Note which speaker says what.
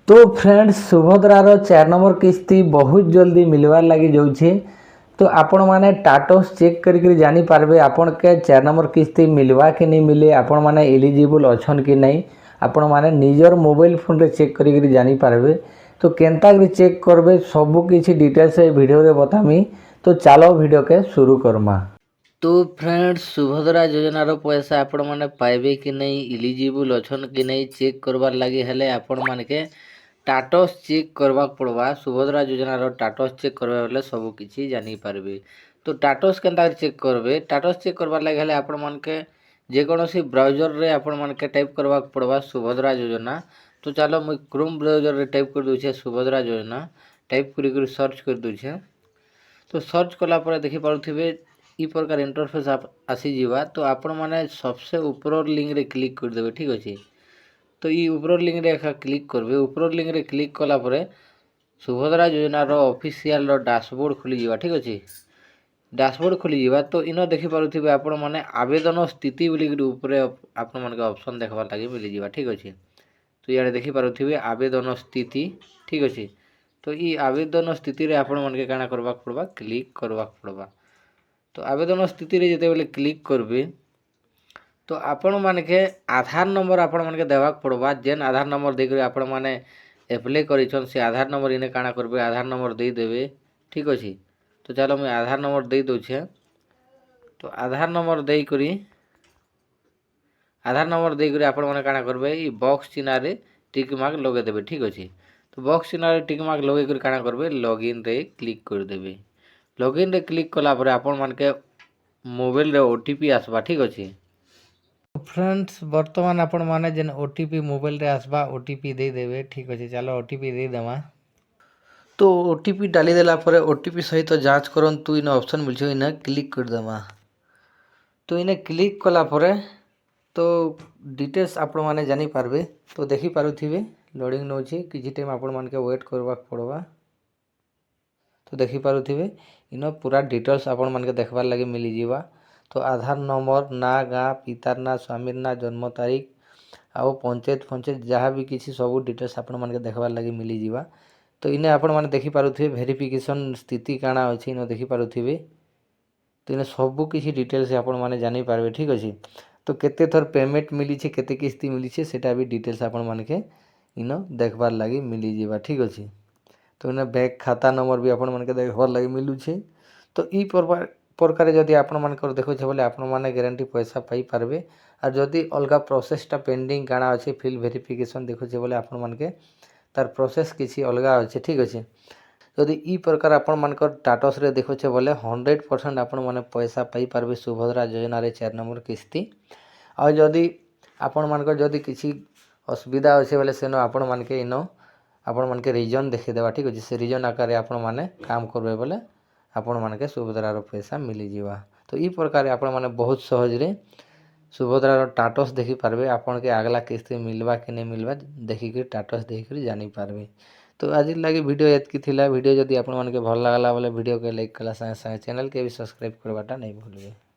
Speaker 1: तो friends सुभद्रार 4 number किस्ती बहुत जल्दी मिलवार लगी जाऊे। तो आपण मैंने टाटस चेक करके जानी पारबे आपण के 4 नंबर किस्ती मिलवा कि नहीं मिले, आपण मैंने एलिजिबल अच्छन कि नहीं, आपण मैंने निजर मोबाइल फोन रे चेक करके जानी पारबे। तो केनता चेक करबे सबू किसी डिटेल्स वीडियो रे बतामी। तो चलो वीडियो के शुरू करमा। तो फ्रेंड्स सुभद्रा योजनार पैसा आपण मैंने पाइबे कि नहीं, इलिजिबल अच्छन कि नहीं चेक करवार लगी हेले आपण माने के टाटस चेक करवा पड़वा। सुभद्रा योजनार टाटस चेक करवा बेले सब किसी जानी पारबे। तो टाटस केनता चेक करबे, टाटस चेक करवार लगी हेले आपण मान के जेकोसी ब्राउजर रे आपण मान के टाइप करवा पड़वा सुभद्रा योजना। तो चलो मुझे क्रोम ब्राउजर रे टाइप कर दूछे सुभद्रा योजना, टाइप कर सर्च कर दूछे। तो सर्च कला पर देखि पारुथिबे ई प्रकार इंटरफेस आसी जीवा। तो आपण माने सबसे ऊपर लिंक रे क्लिक कर देबे, ठीक अछि। तो ये ऊपर लिंक रे क्लिक करबे, ऊपर लिंक रे क्लिक कला परे सुभद्रा योजनार ऑफिशियल डैशबोर्ड खुली जीवा, ठीक अछि। डैशबोर्ड खुली जीवा। तो इनो देखि पारुथिबे आपण माने आवेदन स्थिति बोली ऊपर आपण मान के ऑप्शन देखबा लागि मिली जीवा, ठीक अछि। तो याडे देखि पारुथिबे आवेदन स्थिति, ठीक अछि। तो ई आवेदन स्थिति रे आपण मान के काना करबा पड़बा, क्लिक करबा पड़बा। तो आवेदन स्थिति रे जते बेले क्लिक करबे तो आपण मान के आधार नंबर आपण मान के देवा पड़बा। जेन आधार नंबर देकर आपण माने एप्लाई करिछन से आधार नंबर इने काना करबे, आधार नंबर दे देबे, ठीक अछि। तो चलो मैं आधार नंबर दे दोछे। तो आधार नंबर दे करी आपण माने काना करबे ई बॉक्स चिन्ह रे टिक मार्क लगे देबे, ठीक अछि। तो बॉक्स चिन्ह रे टिक मार्क लगे कर काना करबे लॉगिन रे क्लिक कर देबे। लॉगिन रे क्लिक कला परे आपण मान के मोबाइल रे ओटीपी आसबा, ठीक अछि। फ्रेंड्स वर्तमान आपण माने जेन ओटीपी मोबाइल रे आसबा ओटीपी दे देबे, ठीक अछि। चलो ओटीपी दे देमा। तो ओटीपी डाली देला परे ओटीपी सहित जांच करंतु इन ऑप्शन मिलछो, इने क्लिक कर देमा। तो इने क्लिक कला परे तो डिटेल्स आपण माने जानी पारबे। तो देखि पारुथिबे लोडिंग नोछि, किछि टाइम आपण मान के वेट करबा पड़बा। तो देखि पारुथिबे इनो पूरा डिटेल्स आपण मान के देखबार लागि मिली जीवा। तो आधार नंबर, ना, गाँ, पितार ना, स्वामीर ना, जन्म तारीख आउ पंचायत जहाँ भी किसी सब डिटेल्स आपण मान के देखबार लागि मिली जीवा। तो इने आपण माने देखि पारुथिबे वेरिफिकेशन स्थिति काना अछि इनो देखि पारुथिबे। तो इने सब किसी डिटेल्स आपण माने जानी पारबे, ठीक अछि। तो केते थर पेमेंट मिली छे, केते किस्ती मिली छे सेटा भी डिटेल्स आपण मान के इनो देखबार लागि मिली जीवा, ठीक अछि। तो इने बैंक खाता नंबर भी आपण मान के देखबार लागि मिलु छे। तो ई प्रकार जदि आपण मानकर देखो छे बोले आपण माने गारंटी पैसा पाई पारबे। और जदि अलगा प्रोसेसटा पेंडिंग काना अछि फिल वेरिफिकेशन देखो छे बोले आपण मान के तार प्रोसेस किसी अलगा अछि, ठीक अछि। जदि ई प्रकार आपण मानकर टाटस रे देखो छे बोले 100% आपण माने पैसा पाई पारबे सुभद्रा योजना रे 4 नंबर किस्ती। और जदि आपण मानकर जदि किसी असुविधा अछि बोले सेनो आपण मान के इनो आपण मान के रीजन देखि देबा, ठीक अछि। से रीजन आकार आपण माने काम करबे बोले आपण मान के सुभद्रार पैसा मिली जीवा। तो ई प्रकार आपण माने बहुत सहज रे सुभद्रार टाटस देखि पारबे। आपण के अगला किस्ती मिलवा कि नहीं मिलवा देखि के टाटस देख कर जानी पारबे। तो आज लगी वीडियो एतकी थिला। वीडियो जदि आपण मान के भल लागला बोले वीडियो के लाइक कला संगे संगे चैनल के भी सब्सक्राइब करवाटा नहीं भूलबे।